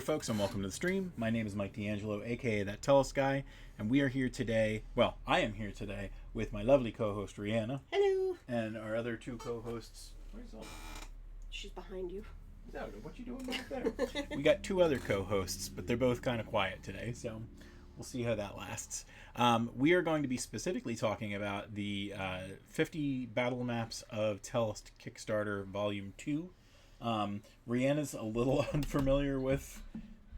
there, folks, and welcome to the stream. My name is Mike D'Angelo, aka That Tellest Guy, and we are here today. Well, I am here today with my lovely co-host Rihanna. Hello. And our other two co-hosts. Where's Zelda? She's behind you. Zelda, what you doing back there? We got two other co-hosts, but they're both kind of quiet today, so we'll see how that lasts. We are going to be specifically talking about the 50 battle maps of Tellest Kickstarter Volume 2. Rihanna's a little unfamiliar with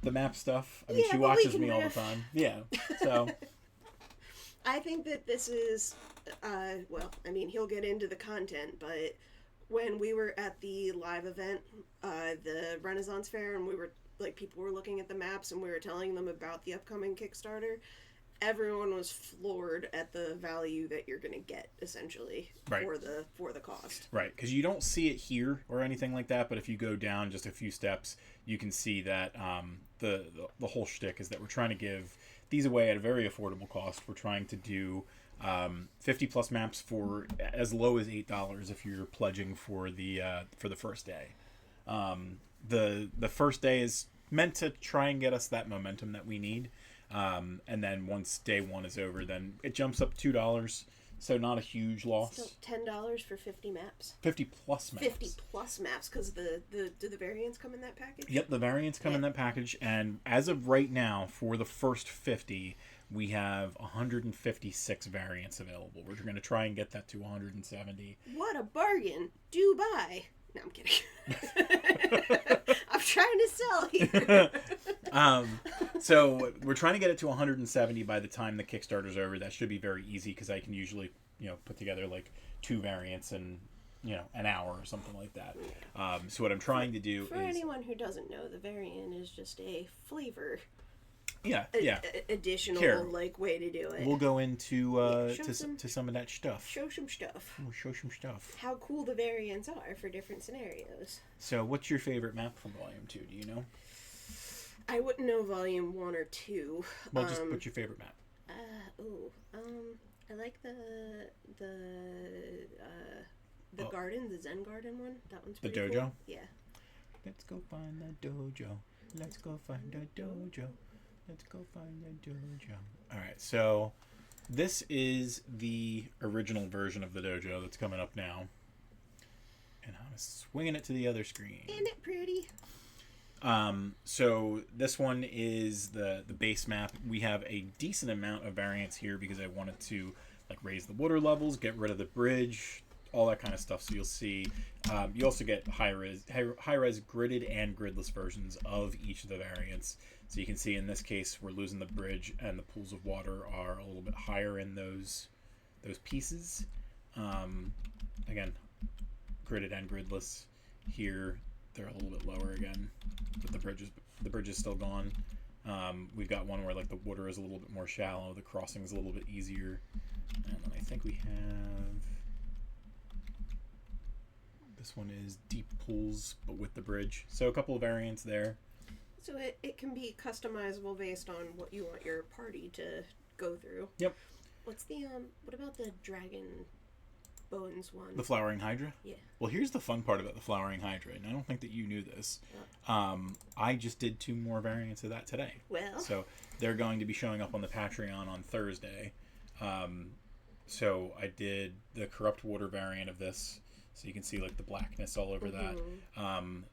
the map stuff. I mean, she watches me all the time. Yeah, so I think that this is, he'll get into the content, but when we were at the live event, the Renaissance Fair, and people were looking at the maps and we were telling them about the upcoming Kickstarter, everyone was floored at the value that you're going to get, essentially, right, for the cost. Right, because you don't see it here or anything like that, but if you go down just a few steps, you can see that the whole shtick is that we're trying to give these away at a very affordable cost. We're trying to do 50 plus maps for as low as $8 if you're pledging for the first day. The first day is meant to try and get us that momentum that we need. And then once day one is over, then it jumps up $2, so not a huge loss. Still $10 for 50 maps. 50 plus maps. 50 plus maps, because do the variants come in that package? Yep, the variants come in that package, and as of right now, for the first 50, we have 156 variants available. We're going to try and get that to 170. What a bargain! Do buy. No, I'm kidding. I'm trying to sell here. So we're trying to get it to 170 by the time the Kickstarter's over. That should be very easy because I can usually, put together like 2 variants in, an hour or something like that. So what I'm trying to do for anyone who doesn't know, the variant is just a flavor. Yeah. Additional Here, way to do it. We'll go into to some of that stuff. Show some stuff. We'll show some stuff. How cool the variants are for different scenarios. So, what's your favorite map from Volume 2? Do you know? I wouldn't know Volume 1 or 2. Well, just what's your favorite map? I like the garden, the Zen garden one. That one's pretty the dojo. Cool. Yeah. Let's go find the dojo. Let's go find the dojo. Let's go find the dojo. Alright, so this is the original version of the dojo that's coming up now. And I'm swinging it to the other screen. Isn't it pretty? So this one is the base map. We have a decent amount of variants here because I wanted to raise the water levels, get rid of the bridge, all that kind of stuff. So you'll see, you also get high-res gridded and gridless versions of each of the variants. So you can see in this case, we're losing the bridge and the pools of water are a little bit higher in those pieces. Again, gridded and gridless. Here, they're a little bit lower again, but the bridge is still gone. We've got one where the water is a little bit more shallow, the crossing is a little bit easier, and then I think we have. This one is deep pools, but with the bridge. So a couple of variants there. So it can be customizable based on what you want your party to go through. Yep. What about the dragon bones one? The flowering hydra? Yeah. Well, here's the fun part about the flowering hydra, and I don't think that you knew this. I just did 2 more variants of that today. Well. So they're going to be showing up on the Patreon on Thursday. So I did the corrupt water variant of this. So you can see the blackness all over that.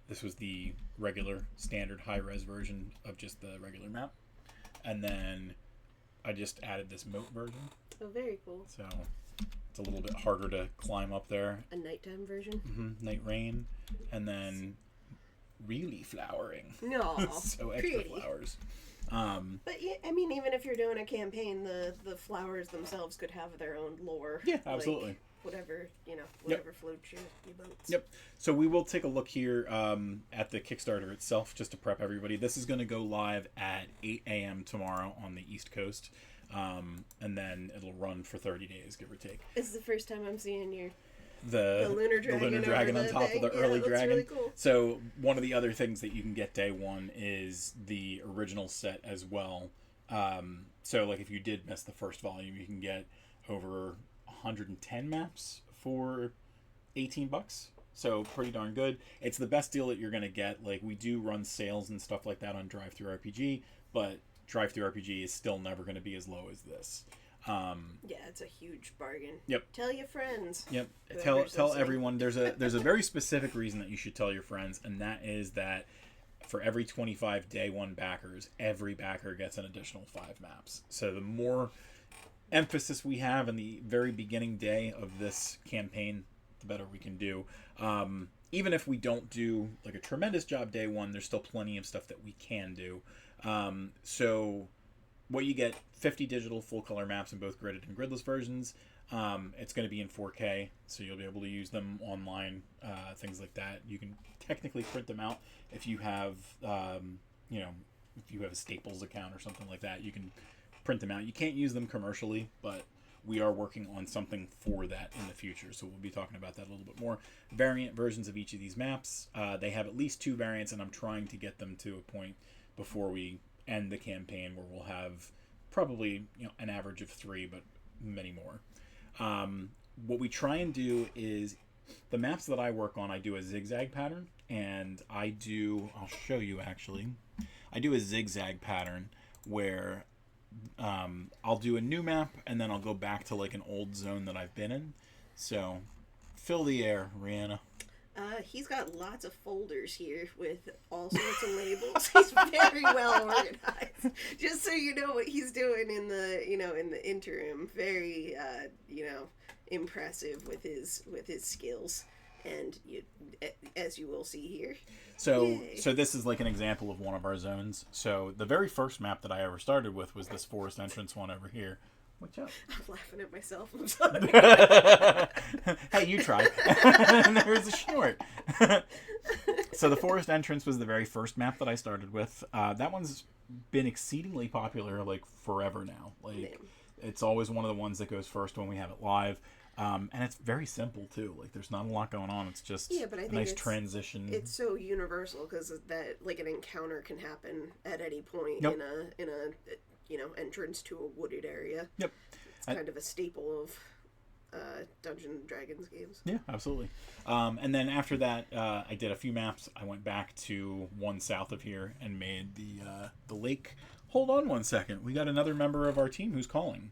This was the regular standard high-res version of just the regular map. And then I just added this moat version. Oh, very cool. So it's a little bit harder to climb up there. A nighttime version? Mm-hmm. Night rain. And then really flowering. No, so extra pretty. Flowers. But yeah, I mean, even if you're doing a campaign, the flowers themselves could have their own lore. Yeah, absolutely. Whatever floats your boats. Yep. So we will take a look here at the Kickstarter itself, just to prep everybody. This is going to go live at 8 a.m. tomorrow on the East Coast, and then it'll run for 30 days, give or take. This is the first time I'm seeing the lunar dragon on top of the early dragon. Really cool. So one of the other things that you can get day one is the original set as well. So if you did miss the first volume, you can get over 110 maps for $18. so pretty darn good. It's the best deal that you're going to get. Like, we do run sales and stuff like that on DriveThruRPG, but DriveThruRPG is still never going to be as low as this. Yeah, it's a huge bargain. Yep. Tell your friends. Yep. Tell everyone. There's a very specific reason that you should tell your friends, and that is that for every 25 day one backers, every backer gets an additional 5 maps. So the more emphasis we have in the very beginning day of this campaign, the better we can do. Even if we don't do like a tremendous job day one, there's still plenty of stuff that we can do. So what you get, 50 digital full color maps in both gridded and gridless versions. It's going to be in 4K, so you'll be able to use them online, things like that. You can technically print them out if you have, if you have a Staples account or something like that. You can print them out. You can't use them commercially, but we are working on something for that in the future, so we'll be talking about that a little bit more. Variant versions of each of these maps. They have at least 2 variants, and I'm trying to get them to a point before we end the campaign where we'll have probably an average of 3, but many more. What we try and do is the maps that I work on, I do a zigzag pattern, and I'll show you actually. I do a zigzag pattern where I'll do a new map and then I'll go back to like an old zone that I've been in. So fill the air, Rihanna. He's got lots of folders here with all sorts of labels. He's very well organized. Just so you know what he's doing in the interim. Very impressive with his skills, and as you will see here. So this is like an example of one of our zones. So the very first map that I ever started with was this forest entrance one over here. Watch out. I'm laughing at myself. I'm sorry. Hey, you try. And there's a short. So the forest entrance was the very first map that I started with. That one's been exceedingly popular like forever now. Like it's always one of the ones that goes first when we have it live. And it's very simple too. Like there's not a lot going on. It's just but I think a nice transition. It's so universal because that like an encounter can happen at any point Yep. in a entrance to a wooded area. Yep. It's kind of a staple of Dungeons and Dragons games. Yeah, absolutely. And then after that, I did a few maps. I went back to one south of here and made the lake. Hold on one second. We got another member of our team who's calling.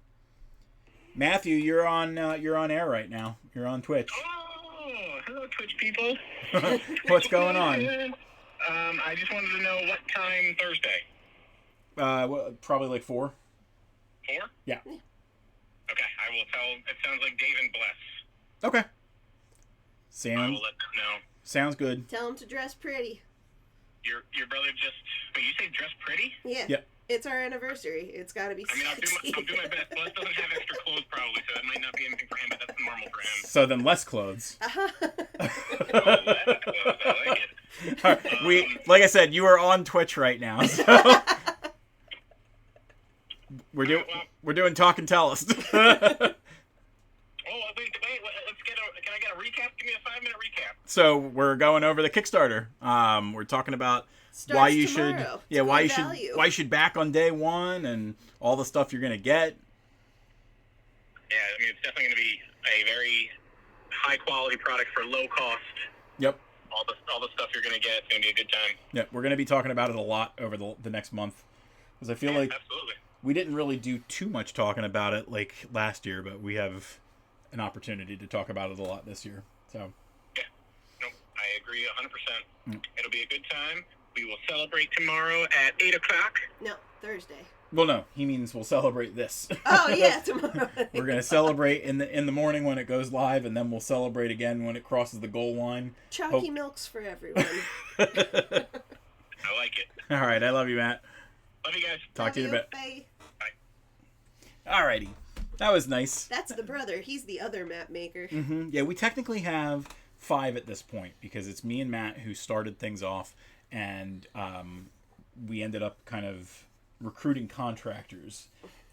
Matthew, you're on air right now. You're on Twitch. Oh, hello, Twitch people. What's going on? I just wanted to know what time Thursday. Probably like 4. 4? Yeah. Okay, I will tell. It sounds like Dave and Bless. Okay. I will let them know. Sounds good. Tell him to dress pretty. Your brother just. Wait, you say dress pretty? Yeah. Yep. It's our anniversary. It's got to be sexy. I'll do my best. Bless doesn't have extra clothes probably, so that might not be anything for him, but that's normal for him. So then less clothes. Oh, less clothes. I like it. All right. Like I said, you are on Twitch right now. So we're doing Talk and Tellest. Oh, wait. Let's can I get a recap? Give me a 5-minute recap. So we're going over the Kickstarter. We're talking about why you should back on day one and all the stuff you're gonna get. Yeah, I mean it's definitely gonna be a very high quality product for low cost. Yep. All the stuff you're gonna get, it's gonna be a good time. Yep. We're gonna be talking about it a lot over the next month because I feel like absolutely. We didn't really do too much talking about it like last year, but we have an opportunity to talk about it a lot this year. So. Yeah. Nope. I agree 100%. It'll be a good time. We will celebrate tomorrow at 8 o'clock. No, Thursday. Well, no, he means we'll celebrate this. Oh yeah, tomorrow. We're gonna celebrate in the morning when it goes live, and then we'll celebrate again when it crosses the goal line. Chalky milks for everyone. I like it. All right, I love you, Matt. Love you guys. Talk to you in a bit. Bye. Bye. Alrighty, that was nice. That's the brother. He's the other map maker. Mm-hmm. Yeah, we technically have 5 at this point because it's me and Matt who started things off, and we ended up kind of recruiting contractors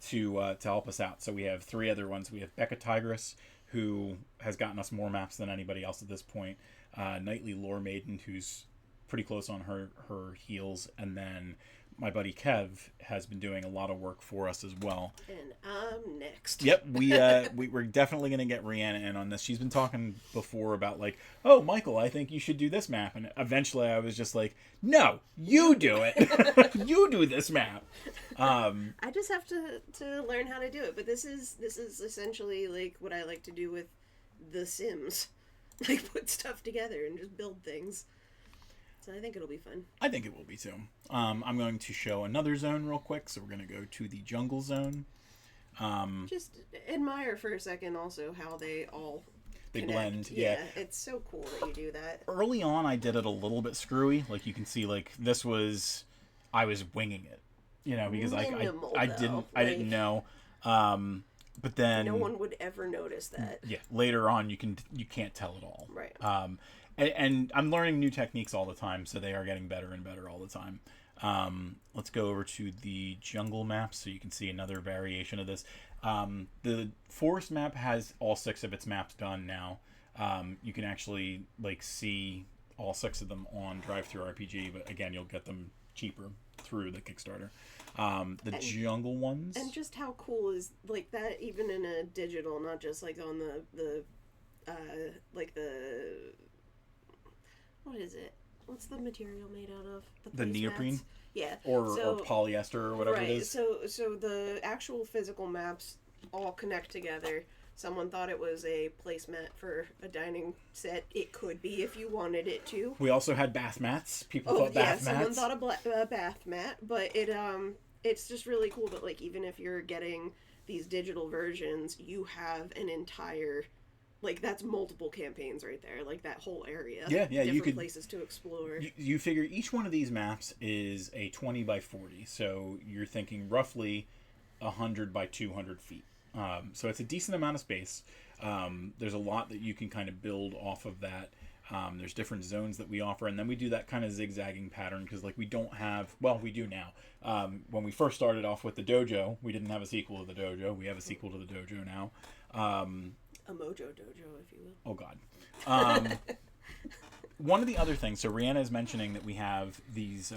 to help us out. So we have 3 other ones. We have Becca Tigress, who has gotten us more maps than anybody else at this point. Nightly Lore Maiden, who's pretty close on her heels, and then my buddy Kev has been doing a lot of work for us as well. And I'm next. Yep, we're definitely going to get Rihanna in on this. She's been talking before about like, oh, Michael, I think you should do this map. And eventually I was just like, no, you do it. You do this map. I just have to learn how to do it. But this is essentially like what I like to do with The Sims. Like put stuff together and just build things. So I think it'll be fun. I think it will be too. I'm going to show another zone real quick. So we're going to go to the jungle zone. Just admire for a second also how they all connect. Blend. Yeah. It's so cool that you do that. Early on, I did it a little bit screwy. Like you can see, like I was winging it, because I didn't know. But then no one would ever notice that. Yeah. Later on, you can't tell it all. Right. And I'm learning new techniques all the time, so they are getting better and better all the time. Let's go over to the jungle map so you can see another variation of this. The forest map has all 6 of its maps done now. You can actually see all 6 of them on DriveThruRPG, but again, you'll get them cheaper through the Kickstarter. Jungle ones. And just how cool is that even in a digital, not just on the what is it? What's the material made out of? The neoprene? Mats? Yeah. Or polyester or whatever it is. So the actual physical maps all connect together. Someone thought it was a placemat for a dining set. It could be if you wanted it to. We also had bath mats. People thought bath mats. Someone thought a bath mat, but it's just really cool that even if you're getting these digital versions, you have an entire that's multiple campaigns right there, that whole area. Yeah, you could places to explore. You figure each one of these maps is a 20 by 40, so you're thinking roughly 100 by 200 feet. So it's a decent amount of space. There's a lot that you can kind of build off of that. There's different zones that we offer, and then we do that kind of zigzagging pattern because we don't have, well, we do now. When we first started off with the dojo, we didn't have a sequel to the dojo. We have a sequel to the dojo now. A mojo dojo, if you will. Oh, God. One of the other things, so Rihanna is mentioning that we have these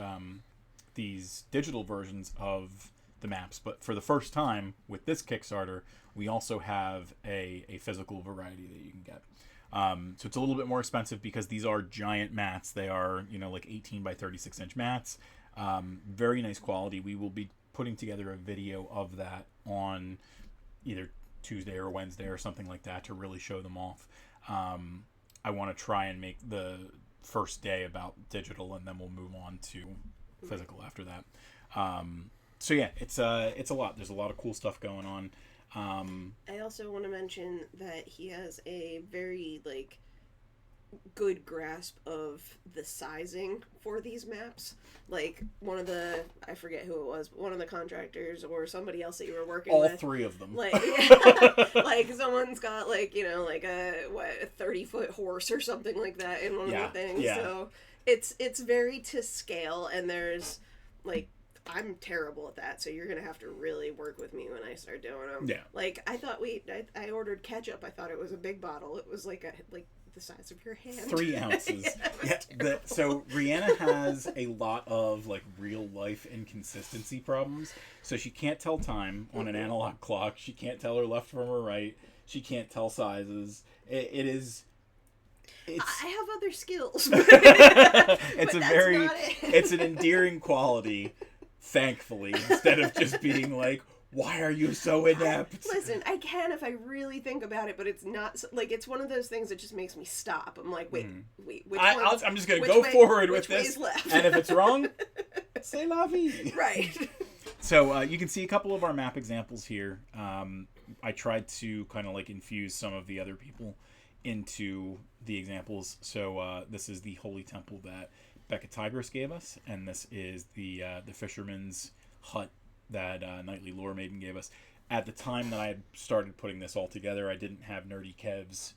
digital versions of the maps, but for the first time with this Kickstarter, we also have a physical variety that you can get. So it's a little bit more expensive because these are giant mats. They are, 18 by 36 inch mats. Very nice quality. We will be putting together a video of that on either Tuesday or Wednesday or something like that to really show them off. I want to try and make the first day about digital, and then we'll move on to physical after that. So yeah, it's a lot. There's a lot of cool stuff going on. I also want to mention that he has a very good grasp of the sizing for these maps. One of the, I forget who it was, but one of the contractors or somebody else that you were working with. All 3 of them. Someone's got a 30-foot horse or something like that in one of the things. Yeah. So it's very to scale, and there's I'm terrible at that, so you're gonna have to really work with me when I start doing them. Yeah. I thought I ordered ketchup. I thought it was a big bottle. It was the size of your hand. 3 ounces. So Rihanna has a lot of real life inconsistency problems. So she can't tell time on an analog clock. She can't tell her left from her right. She can't tell sizes. It's I have other skills. It's an endearing quality, thankfully, instead of just being why are you so inept? Listen, I can if I really think about it, but it's not it's one of those things that just makes me stop. I'm wait, which I'm just going to go forward with this. Left? And if it's wrong, c'est la vie. Right. So you can see a couple of our map examples here. I tried to kind of infuse some of the other people into the examples. So this is the Holy Temple that Becca Tigris gave us, and this is the Fisherman's Hut that Nightly Lore Maiden gave us. At the time that I had started putting this all together, I didn't have Nerdy Kev's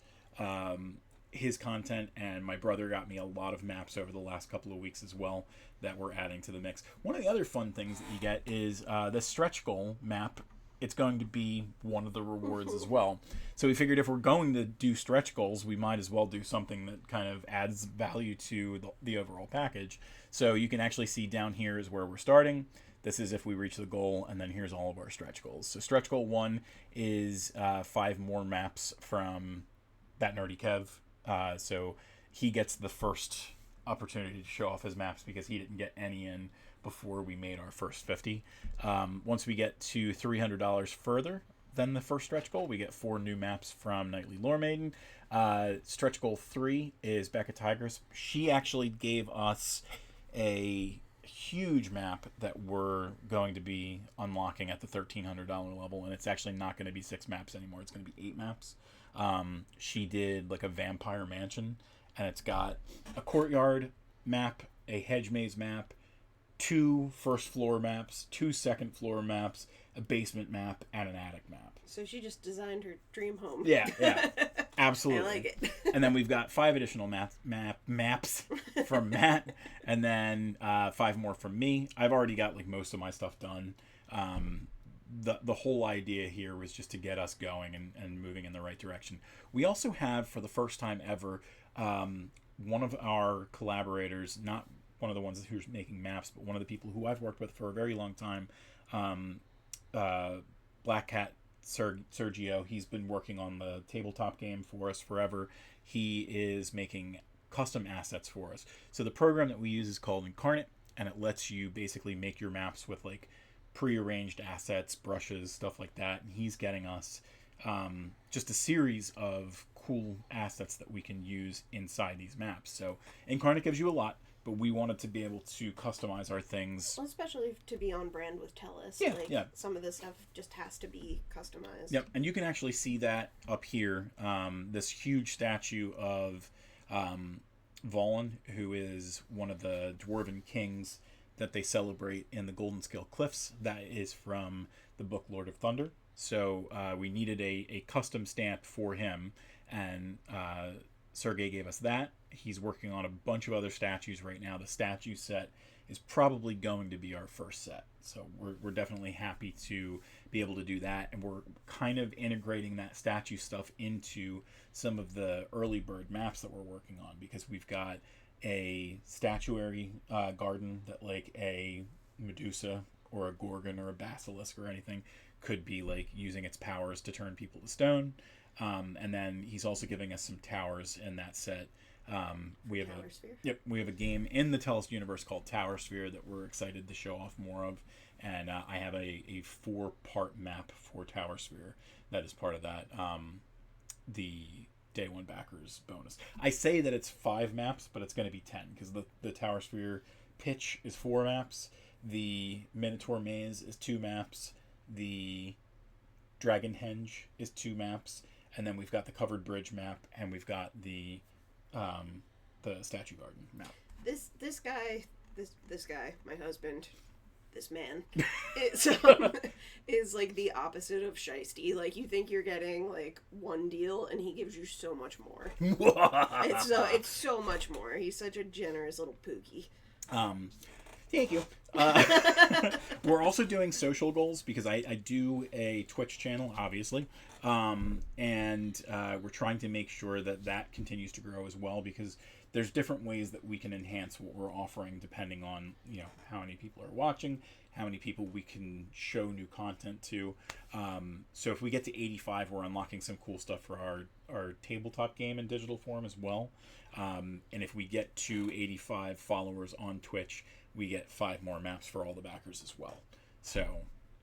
his content, and my brother got me a lot of maps over the last couple of weeks as well that we're adding to the mix. One of the other fun things that you get is the stretch goal map it's going to be one of the rewards as well. So we figured if we're going to do stretch goals, we might as well do something that kind of adds value to the overall package. So you can actually see down here is where we're starting. This is if we reach the goal, and then here's all of our stretch goals. So stretch goal 1 is 5 more maps from that nerdy Kev. So he gets the first opportunity to show off his maps because he didn't get any in before we made our first 50. Once we get to $300 further than the first stretch goal, we get 4 new maps from Nightly Lore Maiden. Stretch goal 3 is Becca Tigress. She actually gave us a huge map that we're going to be unlocking at the $1,300 level, and it's actually not going to be 6 maps anymore. It's going to be 8 maps. She did like a vampire mansion, and it's got a courtyard map, a hedge maze map, 2 first floor maps, 2 second floor maps, a basement map, and an attic map. So she just designed her dream home. Yeah, absolutely. I like it. And then we've got 5 additional maps from Matt, and then 5 more from me. I've already got like most of my stuff done. The whole idea here was just to get us going and moving in the right direction. We also have, for the first time ever, one of our collaborators, not one of the ones who's making maps, but one of the people who I've worked with for a very long time, Black Cat Sergio. He's been working on the tabletop game for us forever. He is making custom assets for us. So the program that we use is called Incarnate, and it lets you basically make your maps with like prearranged assets, brushes, stuff like that. And he's getting us just a series of cool assets that we can use inside these maps. So Incarnate gives you a lot, but we wanted to be able to customize our things. Well, especially to be on brand with Tellest. Yeah, like, yeah. Some of this stuff just has to be customized. Yep, and you can actually see that up here. This huge statue of Valen, who is one of the Dwarven kings that they celebrate in the Golden Scale Cliffs. That is from the book Lord of Thunder. So we needed a custom stamp for him, and Sergey gave us that. He's working on a bunch of other statues right now. The statue set is probably going to be our first set. So we're definitely happy to be able to do that. And we're kind of integrating that statue stuff into some of the early bird maps that we're working on, because we've got a statuary garden that like a Medusa or a Gorgon or a Basilisk or anything could be like using its powers to turn people to stone. And then he's also giving us some towers in that set. We have we have a game in the Tellest universe called Tower Sphere that we're excited to show off more of, and I have a 4-part map for Tower Sphere that is part of that the Day 1 backers bonus. I say that it's 5 maps, but it's going to be 10 because the Tower Sphere pitch is 4 maps, the Minotaur Maze is 2 maps, the Dragon Henge is 2 maps, and then we've got the Covered Bridge map, and we've got the Statue Garden map. This guy, my husband, this man, is like the opposite of shiesty. Like, you think you're getting like one deal, and he gives you so much more. It's so much more. He's such a generous little pookie. Thank you. We're also doing social goals because I do a Twitch channel, obviously. And we're trying to make sure that continues to grow as well, because there's different ways that we can enhance what we're offering depending on, how many people are watching, how many people we can show new content to. So if we get to 85, we're unlocking some cool stuff for our tabletop game in digital form as well. And if we get to 85 followers on Twitch, we get 5 more maps for all the backers as well. So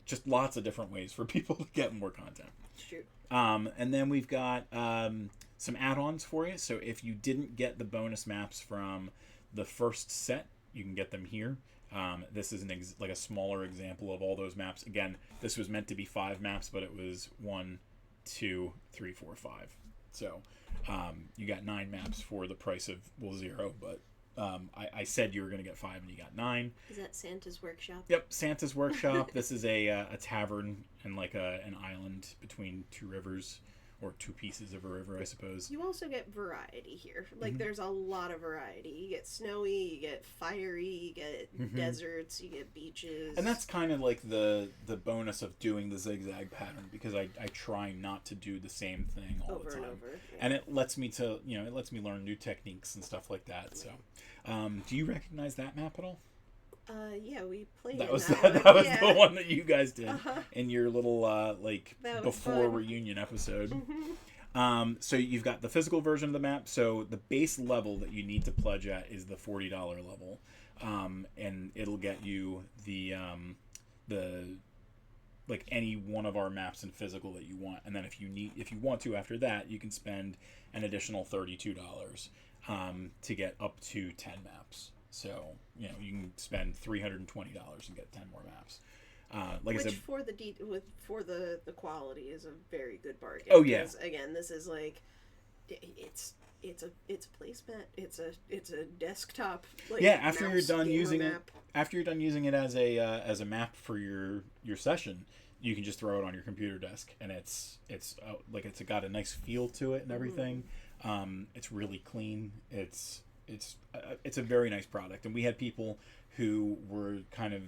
just lots of different ways for people to get more content. Shoot. And then we've got some add-ons for you. So if you didn't get the bonus maps from the first set, you can get them here. This is like a smaller example of all those maps. Again, this was meant to be 5 maps, but it was 1, 2, 3, 4, 5. So you got 9 maps for the price of 0, but I said you were going to get 5 and you got 9. Is that Santa's Workshop? Yep, Santa's Workshop. This is a tavern and like an island between 2 rivers or 2 pieces of a river, I suppose. You also get variety here. Like, there's a lot of variety. You get snowy, you get fiery, you get deserts, you get beaches. And that's kind of like the bonus of doing the zigzag pattern, because I try not to do the same thing all the time. And over. Yeah. And it lets me learn new techniques and stuff like that. So, do you recognize that map at all? Yeah, we played That was that was the one that you guys did in your little before fun. reunion episode. So you've got the physical version of the map. So the base level that you need to pledge at is the $40 level, and it'll get you the like any one of our maps in physical that you want. And then if you want to after that, you can spend an additional $32 to get up to 10 maps. So, you can spend $320 and get 10 more maps. Which I said, for the quality is a very good bargain. Oh yeah. Again, this is like it's a placemat. It's a desktop. Like, after you're done using it as a map for your session, you can just throw it on your computer desk, and it's got a nice feel to it and everything. It's really clean. It's a very nice product, and we had people who were kind of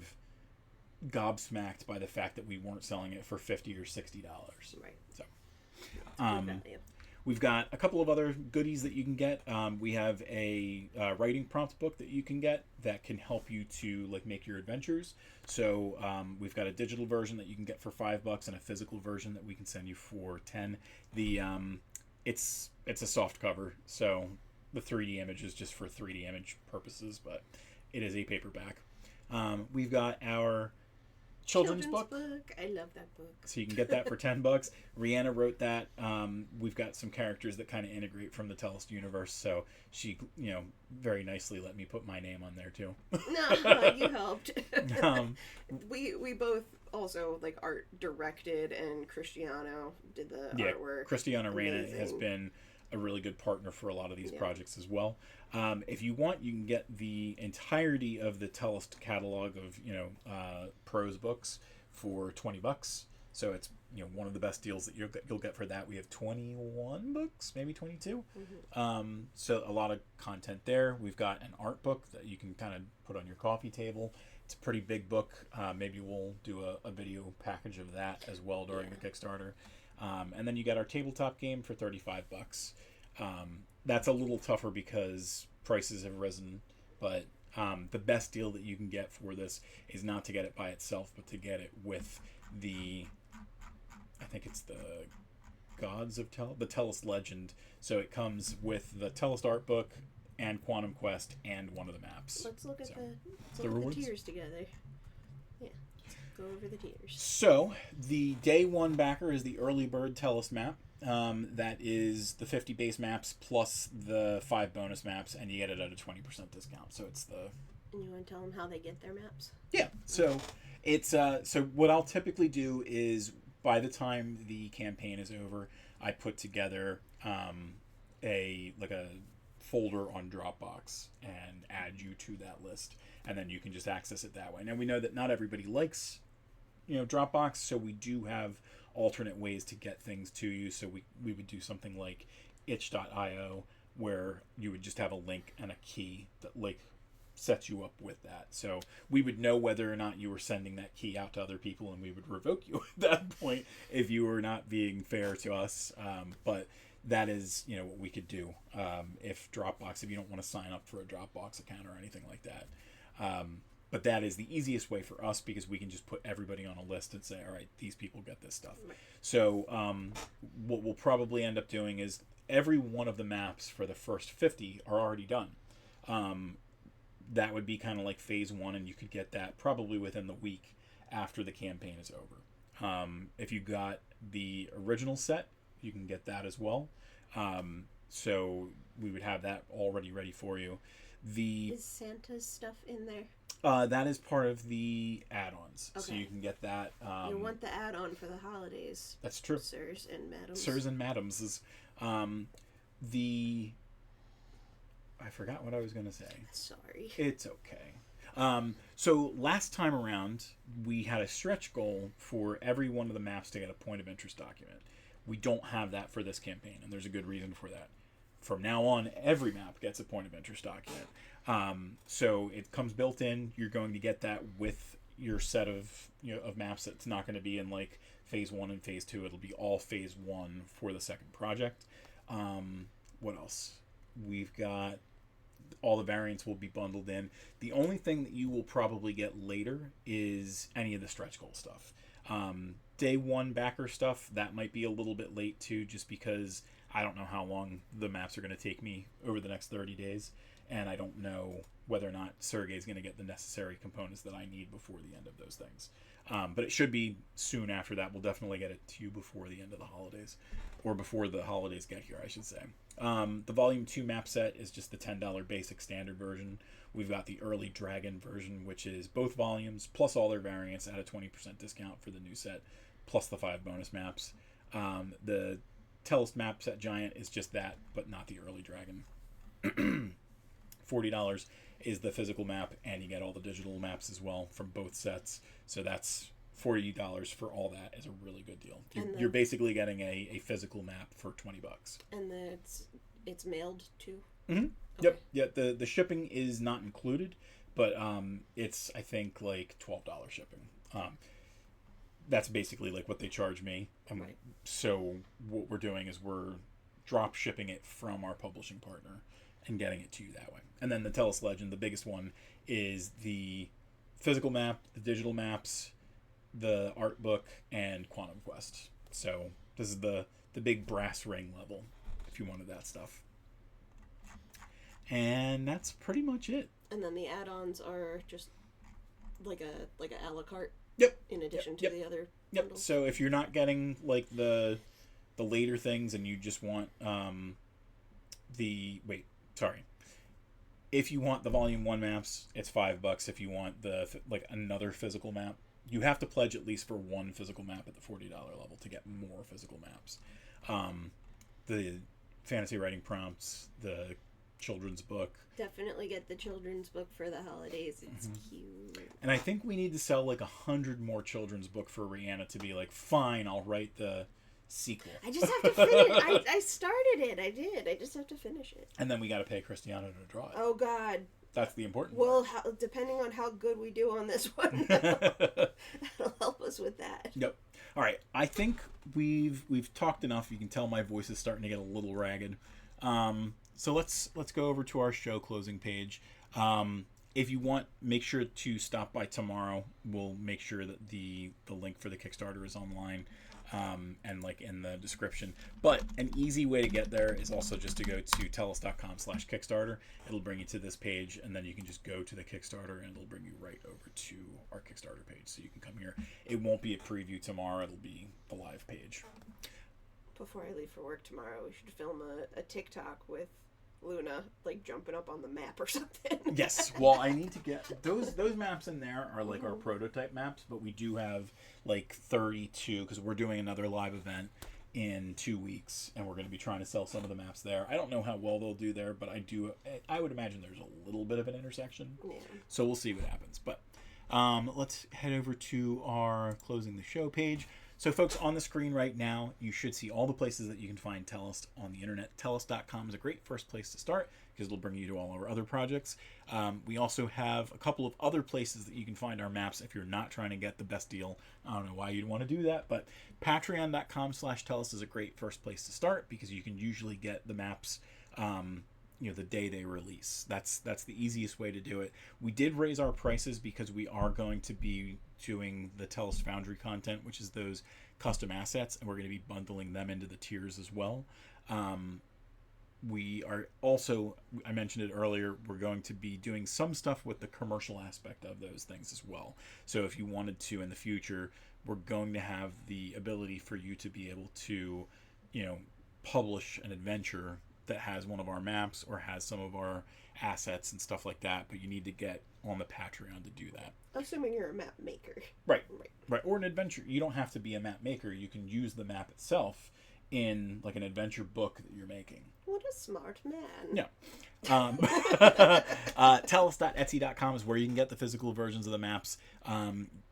gobsmacked by the fact that we weren't selling it for $50 or $60. Right. So, value. we've got a couple of other goodies that you can get. We have a writing prompt book that you can get that can help you to make your adventures. So we've got a digital version that you can get for $5 and a physical version that we can send you for 10. It's a soft cover, so the 3D image is just for 3D image purposes, but it is a paperback. We've got our children's book. I love that book. So you can get that for $10. Rihanna wrote that. We've got some characters that kind of integrate from the Tellest universe, so she, very nicely let me put my name on there too. No, you helped. We both also art directed, and Cristiano did the artwork. Cristiano Reyna has been a really good partner for a lot of these projects as well. If you want, you can get the entirety of the Tellest catalog of prose books for $20. So it's one of the best deals that you'll get for that. We have 21 books, maybe 22. So a lot of content there. We've got an art book that you can kind of put on your coffee table. It's a pretty big book. Maybe we'll do a video package of that as well during the Kickstarter. And then you got our tabletop game for $35. That's a little tougher because prices have risen, but the best deal that you can get for this is not to get it by itself, but to get it with I think it's the Gods of the Tellest Legend. So it comes with the Tellest art book and Quantum Quest and one of the maps. Let's look at the tiers together. Yeah. Go over the tiers. So the day one backer is the early bird Tellest map. That is the 50 base maps plus the 5 bonus maps, and you get it at a 20% discount. So it's the. And you want to tell them how they get their maps? Yeah. So it's so what I'll typically do is by the time the campaign is over, I put together a folder on Dropbox and add you to that list, and then you can just access it that way. Now we know that not everybody likes Dropbox, so we do have alternate ways to get things to you. So we would do something like itch.io, where you would just have a link and a key that sets you up with that. So we would know whether or not you were sending that key out to other people, and we would revoke you at that point if you were not being fair to us. But that is what we could do if you don't want to sign up for a Dropbox account or anything like that. But that is the easiest way for us, because we can just put everybody on a list and say, all right, these people get this stuff. Right. So what we'll probably end up doing is every one of the maps for the first 50 are already done. That would be kind of like phase 1, and you could get that probably within the week after the campaign is over. If you got the original set, you can get that as well. So we would have that already ready for you. Is Santa's stuff in there? That is part of the add-ons. Okay. So you can get that. You want the add-on for the holidays. That's true. Sirs and madams. Sirs and madams is I forgot what I was going to say. Sorry. It's okay. So last time around, we had a stretch goal for every one of the maps to get a point of interest document. We don't have that for this campaign, and there's a good reason for that. From now on, every map gets a point of interest document. So it comes built in. You're going to get that with your set of of maps. That's not going to be in like phase 1 and phase 2. It'll be all phase 1 for the second project. What else? We've got all the variants will be bundled in. The only thing that you will probably get later is any of the stretch goal stuff. Day 1 backer stuff, that might be a little bit late too, just because I don't know how long the maps are going to take me over the next 30 days, and I don't know whether or not Sergey's going to get the necessary components that I need before the end of those things. But it should be soon after that. We'll definitely get it to you before the end of the holidays, or before the holidays get here, I should say. The Volume 2 map set is just the $10 basic standard version. We've got the early Dragon version, which is both volumes, plus all their variants at a 20% discount for the new set, plus the 5 bonus maps. The Tellest map set Giant is just that, but not the early Dragon. $40 is the physical map, and you get all the digital maps as well from both sets. So that's $40 for all that is a really good deal. You're basically getting a physical map for $20. And it's mailed too? Mm-hmm. Okay. Yep. Yeah, the shipping is not included, but it's, I think, like $12 shipping. That's basically like what they charge me. Right. So what we're doing is we're drop shipping it from our publishing partner and getting it to you that way. And then the Tellest Legend, the biggest one, is the physical map, the digital maps, the art book, and Quantum Quest. So this is the big brass ring level, if you wanted that stuff. And that's pretty much it. And then the add-ons are just like a a la carte. Yep. In addition to the other bundles. So if you're not getting like the later things and you just want if you want the Volume 1 maps, it's $5. If you want the another physical map, you have to pledge at least for one physical map at the $40 level to get more physical maps. The fantasy writing prompts, the children's book. Definitely get the children's book for the holidays. It's cute. And I think we need to sell like 100 more children's book for Rihanna to be like, fine, I'll write the sequel. I just have to finish. I started it. I did. I just have to finish it. And then we got to pay Cristiano to draw it. Oh God. That's the important part. Well, depending on how good we do on this one, that'll help us with that. Yep. All right. I think we've talked enough. You can tell my voice is starting to get a little ragged. So let's go over to our show closing page. If you want, make sure to stop by tomorrow. We'll make sure that the link for the Kickstarter is online. And like in the description. But an easy way to get there is also just to go to tellest.com/Kickstarter. It'll bring you to this page, and then you can just go to the Kickstarter, and it'll bring you right over to our Kickstarter page. So you can come here. It won't be a preview tomorrow. It'll be the live page. Before I leave for work tomorrow, we should film a TikTok with Luna, like jumping up on the map or something. Yes. Well, I need to get those maps in there are like our prototype maps, but we do have like 32 because we're doing another live event in 2 weeks, and we're going to be trying to sell some of the maps there. I don't know how well they'll do there, but I would imagine there's a little bit of an intersection. Yeah. So we'll see what happens. But let's head over to our closing the show page. So, folks, on the screen right now, you should see all the places that you can find Tellest on the internet. Tellest.com is a great first place to start because it'll bring you to all our other projects. We also have a couple of other places that you can find our maps if you're not trying to get the best deal. I don't know why you'd want to do that, but patreon.com/Tellest is a great first place to start because you can usually get the maps the day they release. That's the easiest way to do it. We did raise our prices because we are going to be doing the Tellest Foundry content, which is those custom assets, and we're going to be bundling them into the tiers as well. We are also, I mentioned it earlier, we're going to be doing some stuff with the commercial aspect of those things as well. So if you wanted to in the future, we're going to have the ability for you to be able to, publish an adventure that has one of our maps or has some of our assets and stuff like that, but you need to get on the Patreon to do that. Assuming you're a map maker. Right. Or an adventure. You don't have to be a map maker. You can use the map itself in like an adventure book that you're making. What a smart man. Yeah. Tellest.etsy.com is where you can get the physical versions of the maps.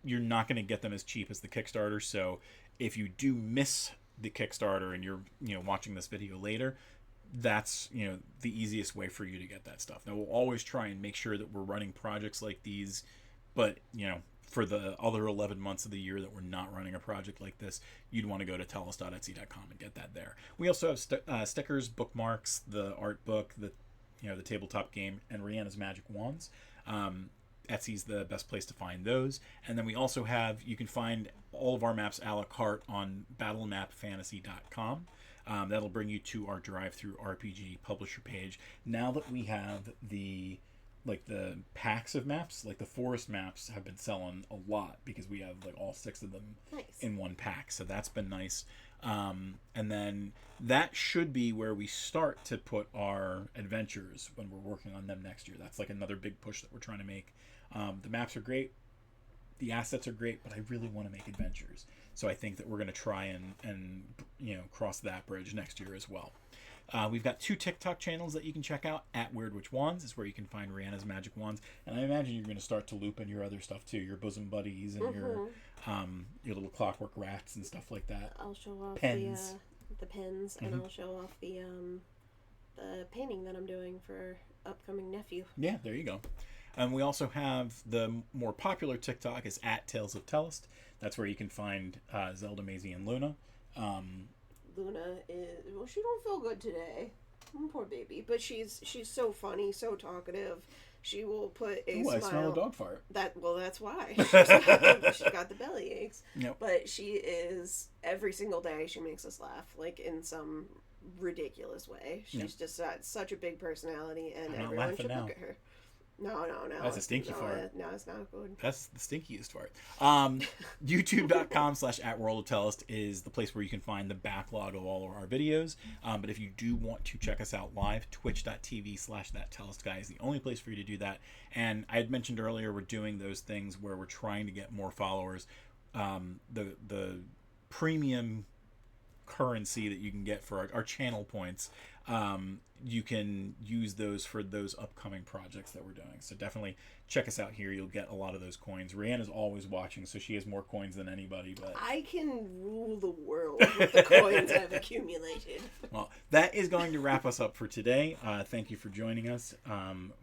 You're not going to get them as cheap as the Kickstarter, so if you do miss the Kickstarter and you're watching this video later, that's the easiest way for you to get that stuff. Now we'll always try and make sure that we're running projects like these, but for the other 11 months of the year that we're not running a project like this, you'd want to go to tellest.etsy.com and get that there. We also have stickers, bookmarks, the art book, the tabletop game, and Rihanna's magic wands. Etsy's the best place to find those. And then we also have, you can find all of our maps a la carte on battlemapfantasy.com. That'll bring you to our DriveThruRPG publisher page. Now that we have the packs of maps, like the forest maps have been selling a lot because we have like all 6 of them in one pack. So that's been nice. And then that should be where we start to put our adventures when we're working on them next year. That's like another big push that we're trying to make. The maps are great. The assets are great, but I really want to make adventures. So I think that we're going to try and cross that bridge next year as well. We've got 2 TikTok channels that you can check out. At Weird Witch Wands is where you can find Rihanna's magic wands, and I imagine you're going to start to loop in your other stuff too, your bosom buddies and your little clockwork rats and stuff like that. I'll show off pens. The pens, and I'll show off the painting that I'm doing for upcoming nephew. Yeah, there you go. And we also have the more popular TikTok is at Tales of Tellest. That's where you can find Zelda, Maisie, and Luna. Luna is, well, she don't feel good today. Poor baby. But she's so funny, so talkative. She will put a smile. I smell a dog fart. That's why. She's got the belly aches. Yep. But she is, every single day, she makes us laugh, like in some ridiculous way. She's just got such a big personality, and everyone should look at her. No. That's a stinky fart. No, it's not good. That's the stinkiest fart. YouTube.com/@WorldOfTellest is the place where you can find the backlog of all of our videos. But if you do want to check us out live, twitch.tv/ThatTellestGuy is the only place for you to do that. And I had mentioned earlier, we're doing those things where we're trying to get more followers. The premium currency that you can get for our channel points, you can use those for those upcoming projects that we're doing. So definitely check us out here. You'll get a lot of those coins. Rihanna's always watching, so she has more coins than anybody. But I can rule the world with the coins I've accumulated. Well, that is going to wrap us up for today. Thank you for joining us.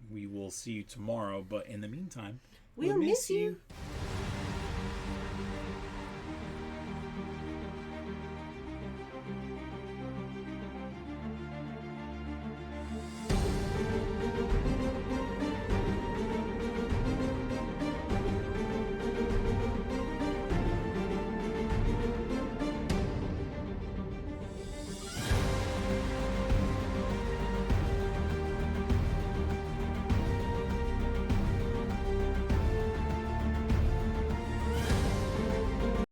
We will see you tomorrow, but in the meantime, we'll miss you.